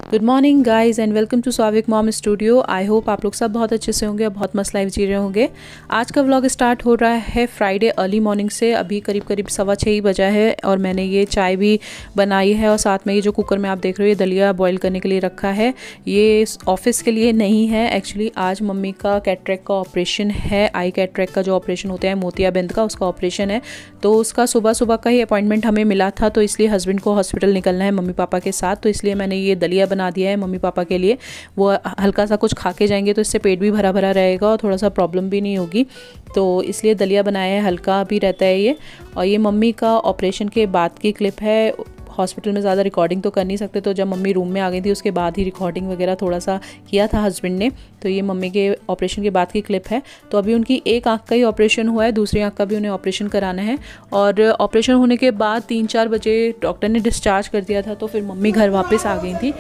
Good morning guys and welcome to Swavik mom studio. I hope आप लोग सब बहुत अच्छे से होंगे और बहुत मस्त लाइफ जी रहे होंगे। आज का व्लॉग स्टार्ट हो रहा है फ्राइडे अर्ली मॉर्निंग से। अभी करीब 6:15 ही बजा है और मैंने ये चाय भी बनाई है और साथ में ये जो कुकर में आप देख रहे हो ये दलिया बॉईल करने के लिए रखा है। ये ऑफिस के लिए नहीं है एक्चुअली। आज मम्मी का कैटरेक्ट का ऑपरेशन है। आई कैटरेक्ट का जो ऑपरेशन होता है मोतियाबिंद का, उसका ऑपरेशन है। तो उसका सुबह सुबह का ही अपॉइंटमेंट हमें मिला था, तो इसलिए हस्बैंड को हॉस्पिटल निकलना है मम्मी पापा के साथ। तो इसलिए मैंने ये दलिया बना दिया है मम्मी पापा के लिए। वो हल्का सा कुछ खा के जाएंगे तो इससे पेट भी भरा भरा रहेगा और थोड़ा सा प्रॉब्लम भी नहीं होगी। तो इसलिए दलिया बनाया है, हल्का भी रहता है ये। और ये मम्मी का ऑपरेशन के बाद की क्लिप है। हॉस्पिटल में ज़्यादा रिकॉर्डिंग तो कर नहीं सकते, तो जब मम्मी रूम में आ गई थी उसके बाद ही रिकॉर्डिंग वगैरह थोड़ा सा किया था हस्बैंड ने। तो ये मम्मी के ऑपरेशन के बाद की क्लिप है। तो अभी उनकी एक आंख का ही ऑपरेशन हुआ है, दूसरी आंख का भी उन्हें ऑपरेशन कराना है। और ऑपरेशन होने के बाद 3-4 बजे डॉक्टर ने डिस्चार्ज कर दिया था। तो फिर मम्मी घर वापस आ गई थी।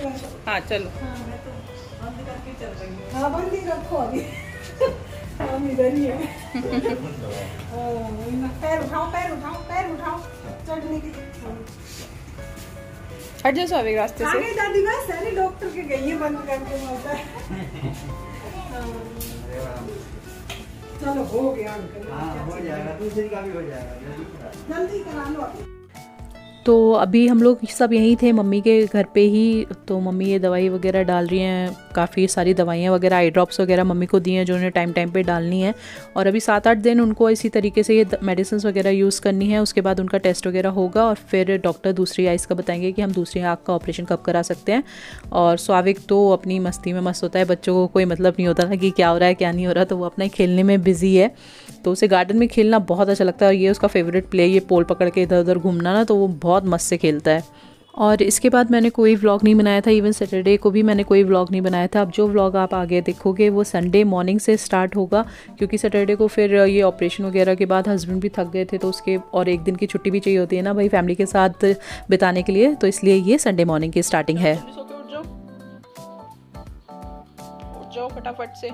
हाँ चलो, हट जाओ स्वाभाविक रास्ते से। आगे दादी बस सारी डॉक्टर के गई है बंद करके होता है। चलो हो गया अंकल। हाँ हो जाएगा, दूसरी का भी हो जाएगा, जल्दी करा लो। तो अभी हम लोग सब यहीं थे मम्मी के घर पे ही। तो मम्मी ये दवाई वगैरह डाल रही हैं, काफ़ी सारी दवाइयाँ वगैरह, आई ड्रॉप्स वगैरह मम्मी को दी हैं जो उन्हें टाइम टाइम पे डालनी है। और अभी 7-8 दिन उनको इसी तरीके से ये मेडिसिन वगैरह यूज़ करनी है। उसके बाद उनका टेस्ट वगैरह होगा और फिर डॉक्टर दूसरी आइज़ का बताएंगे कि हम दूसरी आँख का ऑपरेशन कब करा सकते हैं। और स्वाविक तो अपनी मस्ती में मस्त होता है, बच्चों को कोई मतलब नहीं होता था कि क्या हो रहा है क्या नहीं हो रहा। तो वो अपना खेलने में बिजी है। तो उसे गार्डन में खेलना बहुत अच्छा लगता है और ये उसका फेवरेट प्ले, ये पोल पकड़ के इधर उधर घूमना ना, तो वो बहुत मस्त से खेलता है। और इसके बाद मैंने कोई व्लॉग नहीं बनाया था, इवन सैटरडे को भी मैंने कोई व्लॉग नहीं बनाया था। अब जो व्लॉग आप आगे देखोगे वो संडे मॉर्निंग से स्टार्ट होगा, क्योंकि सैटरडे को फिर ये ऑपरेशन वगैरह के बाद हस्बैंड भी थक गए थे, तो उसके और एक दिन की छुट्टी भी चाहिए होती है ना भाई फैमिली के साथ बिताने के लिए। तो इसलिए ये संडे मॉर्निंग की स्टार्टिंग है। उठ जाओ फटाफट से।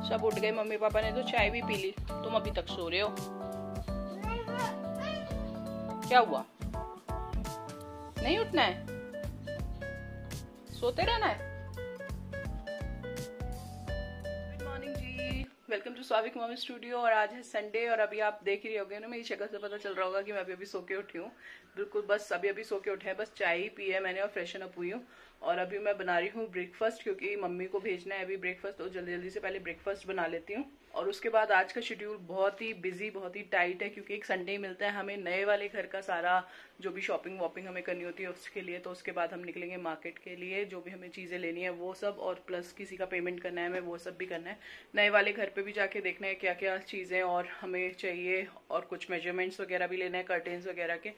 सब उठ गए, मम्मी पापा ने तो चाय भी पी ली, तुम अभी तक सो रहे हो। क्या हुआ, नहीं उठना है, सोते रहना है। Good morning ji, welcome to Swavik mom studio. और आज है संडे और अभी आप देख ही होगे ना, मेरी शक्ल से पता चल रहा होगा कि मैं अभी सो के उठी हूँ। बिल्कुल बस अभी सो के उठे हैं, बस चाय ही पी है मैंने और फ्रेशन अप हुई हूँ। और अभी मैं बना रही हूँ ब्रेकफास्ट, क्योंकि मम्मी को भेजना है अभी ब्रेकफास्ट। तो जल्दी जल्दी से पहले ब्रेकफास्ट बना लेती हूँ। और उसके बाद आज का शेड्यूल बहुत ही बिजी, बहुत ही टाइट है, क्योंकि एक संडे मिलता है हमें नए वाले घर का सारा जो भी शॉपिंग वॉपिंग हमें करनी होती है उसके लिए। तो उसके बाद हम निकलेंगे मार्केट के लिए, जो भी हमें चीजें लेनी है वो सब, और प्लस किसी का पेमेंट करना है हमें, वो सब भी करना है। नए वाले घर पे भी जाके देखना है क्या क्या चीजें और हमें चाहिए, और कुछ मेजरमेंट्स वगैरह भी लेना है कर्टेन्स वगैरह के।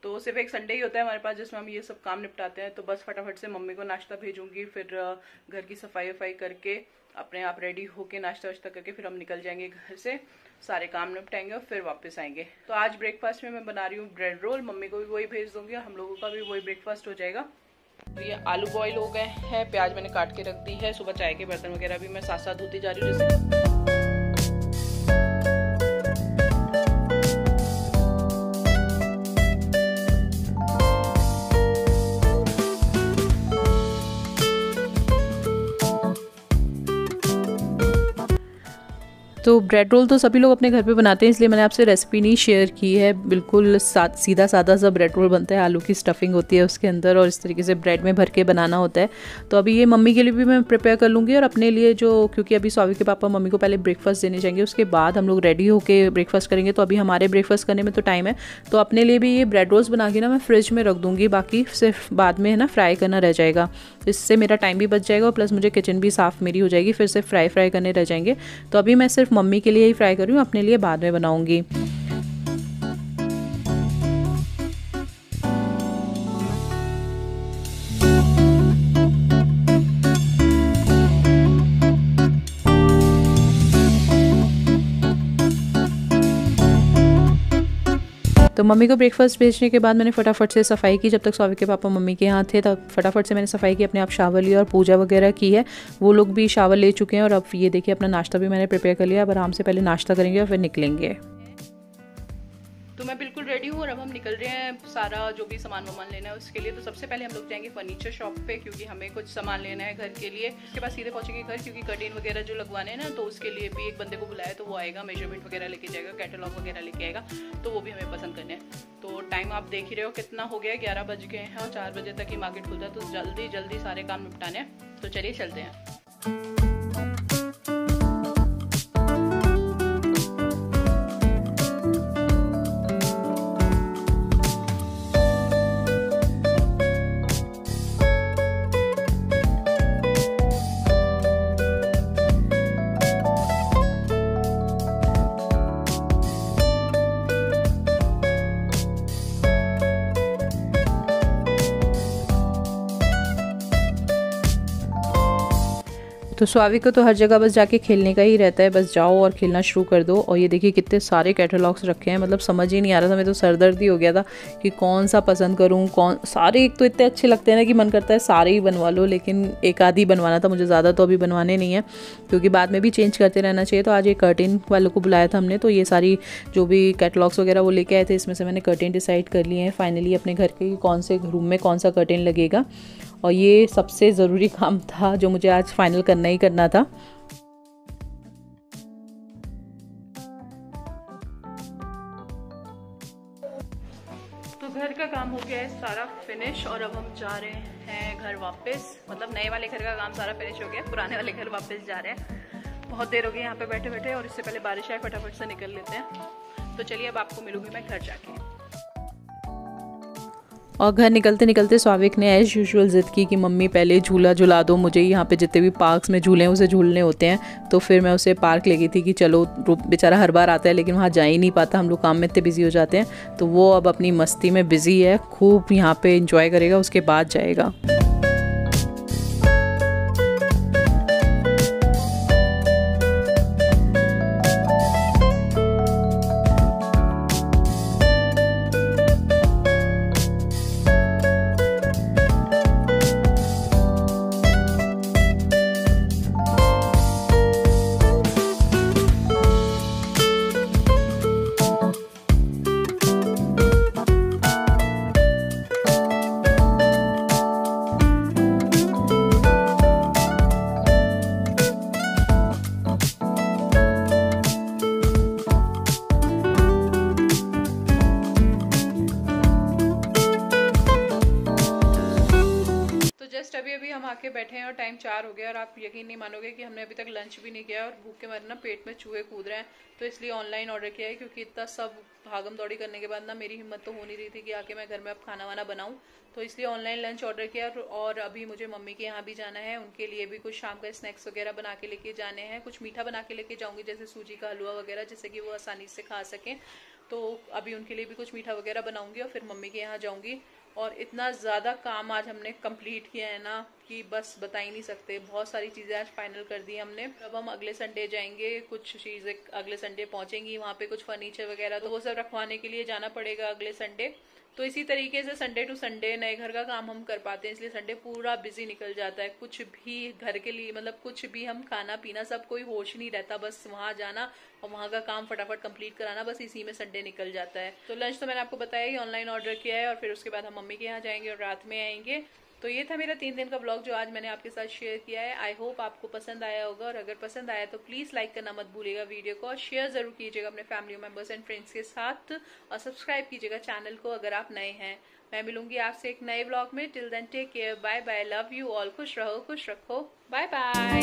तो सिर्फ एक संडे ही होता है हमारे पास जिसमें हम ये सब काम निपटाते हैं। तो बस फटाफट से मम्मी को नाश्ता भेजूंगी, फिर घर की सफाई वफाई करके अपने आप रेडी होके नाश्ता वाश्ता करके फिर हम निकल जाएंगे घर से, सारे काम निपटाएंगे और फिर वापस आएंगे। तो आज ब्रेकफास्ट में मैं बना रही हूँ ब्रेड रोल, मम्मी को भी वही भेज दूंगी और हम लोगों का भी वही ब्रेकफास्ट हो जाएगा। तो ये आलू बॉईल हो गए हैं, प्याज मैंने काट के रख दी है। सुबह चाय के बर्तन वगैरह भी मैं साथ साथ धोती जा रही हूँ जैसे। तो ब्रेड रोल तो सभी लोग अपने घर पे बनाते हैं, इसलिए मैंने आपसे रेसिपी नहीं शेयर की है। बिल्कुल सीधा सादा सा ब्रेड रोल बनता है, आलू की स्टफिंग होती है उसके अंदर और इस तरीके से ब्रेड में भर के बनाना होता है। तो अभी ये मम्मी के लिए भी मैं प्रिपेयर कर लूँगी और अपने लिए जो, क्योंकि अभी स्वाविक के पापा मम्मी को पहले ब्रेकफास्ट देने जाएंगे, उसके बाद हम लोग रेडी होकर ब्रेकफास्ट करेंगे। तो अभी हमारे ब्रेकफास्ट करने में तो टाइम है, तो अपने लिए भी ये ब्रेड रोल्स बना के ना मैं फ्रिज में रख दूँगी, बाकी सिर्फ बाद में है ना फ्राई करना रह जाएगा। इससे मेरा टाइम भी बच जाएगा और प्लस मुझे किचन भी साफ़ मेरी हो जाएगी, फिर से फ्राई करने रह जाएंगे। तो अभी मैं सिर्फ मम्मी के लिए ही फ्राई कर रही हूँ, अपने लिए बाद में बनाऊंगी। तो मम्मी को ब्रेकफास्ट भेजने के बाद मैंने फटाफट से सफाई की। जब तक स्वाविक के पापा मम्मी के यहाँ थे तब फटाफट से मैंने सफाई की, अपने आप शावर लिया और पूजा वगैरह की है। वो लोग भी शावर ले चुके हैं और अब ये देखिए अपना नाश्ता भी मैंने प्रिपेयर कर लिया। अब आराम से पहले नाश्ता करेंगे और फिर निकलेंगे। तो मैं बिल्कुल रेडी हूँ और अब हम निकल रहे हैं सारा जो भी सामान वामान लेना है उसके लिए। तो सबसे पहले हम लोग जाएंगे फर्नीचर शॉप पे, क्योंकि हमें कुछ सामान लेना है घर के लिए। उसके बाद सीधे पहुंचेंगे घर, क्योंकि कर्टेन वगैरह जो लगवाने हैं ना, तो उसके लिए भी एक बंदे को बुलाया, तो वो आएगा, मेजरमेंट वगैरह लेके जाएगा, कैटलॉग वगैरह लेके आएगा, तो वो भी हमें पसंद करने हैं। तो टाइम आप देख ही रहे हो कितना हो गया, 11 बज गए हैं और 4 बजे तक ही मार्केट खुलता है, तो जल्दी जल्दी सारे काम निपटाने हैं। तो चलिए चलते हैं। तो स्वाविक को तो हर जगह बस जाके खेलने का ही रहता है, बस जाओ और खेलना शुरू कर दो। और ये देखिए कितने सारे कैटलॉग्स रखे हैं, मतलब समझ ही नहीं आ रहा था, मैं तो सरदर्द ही हो गया था कि कौन सा पसंद करूं, कौन। सारे एक तो इतने अच्छे लगते हैं ना कि मन करता है सारे ही बनवा लो, लेकिन एक आधी बनवाना था मुझे, ज़्यादा तो अभी बनवाने नहीं है क्योंकि बाद में भी चेंज करते रहना चाहिए। तो आज एक कर्टेन वालों को बुलाया था हमने, तो ये सारी जो भी कैटलॉग्स वगैरह वो लेके आए थे, इसमें से मैंने कर्टेन डिसाइड कर लिए हैं फाइनली अपने घर के, कौन से रूम में कौन सा कर्टेन लगेगा। और ये सबसे ज़रूरी काम था जो मुझे आज फाइनल करना ही करना था। तो घर का काम हो गया है सारा फिनिश और अब हम जा रहे हैं घर वापस। मतलब नए वाले घर का काम सारा फिनिश हो गया, पुराने वाले घर वापस जा रहे हैं। बहुत देर हो गई यहाँ पे बैठे बैठे और इससे पहले बारिश आए, फटाफट से निकल लेते हैं। तो चलिए अब आपको मिलूंगी मैं घर जाके। और घर निकलते निकलते स्वाविक ने एज यूजुअल ज़िद की कि मम्मी पहले झूला झुला दो मुझे, यहाँ पे जितने भी पार्क्स में झूले हैं उसे झूलने होते हैं। तो फिर मैं उसे पार्क ले गई थी कि चलो, बेचारा हर बार आता है लेकिन वहाँ जा ही नहीं पाता, हम लोग काम में इतने बिजी हो जाते हैं। तो वो अब अपनी मस्ती में बिजी है, खूब यहाँ पे इंजॉय करेगा, उसके बाद जाएगा। अभी हम आके बैठे हैं और टाइम 4 हो गया और आप यकीन नहीं मानोगे कि हमने अभी तक लंच भी नहीं किया और भूख के मारे ना पेट में चूहे कूद रहे हैं। तो इसलिए ऑनलाइन ऑर्डर किया है, क्योंकि इतना सब भागम दौड़ी करने के बाद ना मेरी हिम्मत तो हो नहीं रही थी कि आके मैं घर में अब खाना वाना बनाऊं। तो इसलिए ऑनलाइन लंच ऑर्डर किया। और अभी मुझे मम्मी के यहाँ भी जाना है, उनके लिए भी कुछ शाम का स्नैक्स वगैरह बना के लेके जाने हैं। कुछ मीठा बना के लेके जाऊंगी, जैसे सूजी का हलवा वगैरह, जिससे कि वो आसानी से खा सकें। तो अभी उनके लिए भी कुछ मीठा वगैरह बनाऊंगी और फिर मम्मी के यहाँ जाऊंगी। और इतना ज़्यादा काम आज हमने कंप्लीट किया है ना कि बस बता ही नहीं सकते। बहुत सारी चीज़ें आज फाइनल कर दी हमने। अब हम अगले संडे जाएंगे, कुछ चीज़ें अगले संडे पहुंचेंगी, वहाँ पे कुछ फर्नीचर वगैरह तो वो सब रखवाने के लिए जाना पड़ेगा अगले संडे। तो इसी तरीके से संडे टू संडे नए घर का काम हम कर पाते हैं, इसलिए संडे पूरा बिजी निकल जाता है। कुछ भी घर के लिए, मतलब कुछ भी, हम खाना पीना सब कोई होश नहीं रहता, बस वहां जाना और वहां का काम फटाफट कंप्लीट कराना, बस इसी में संडे निकल जाता है। तो लंच तो मैंने आपको बताया ही, ऑनलाइन ऑर्डर किया है और फिर उसके बाद हम मम्मी के यहाँ जाएंगे और रात में आएंगे। तो ये था मेरा 3 दिन का ब्लॉग जो आज मैंने आपके साथ शेयर किया है। आई होप आपको पसंद आया होगा, और अगर पसंद आया तो प्लीज लाइक करना मत भूलिएगा वीडियो को, और शेयर जरूर कीजिएगा अपने फैमिली मेंबर्स एंड फ्रेंड्स के साथ, और सब्सक्राइब कीजिएगा चैनल को अगर आप नए हैं। मैं मिलूंगी आपसे एक नए ब्लॉग में। Till then take care, bye bye, love you all, खुश रहो, खुश रखो, बाय बाय।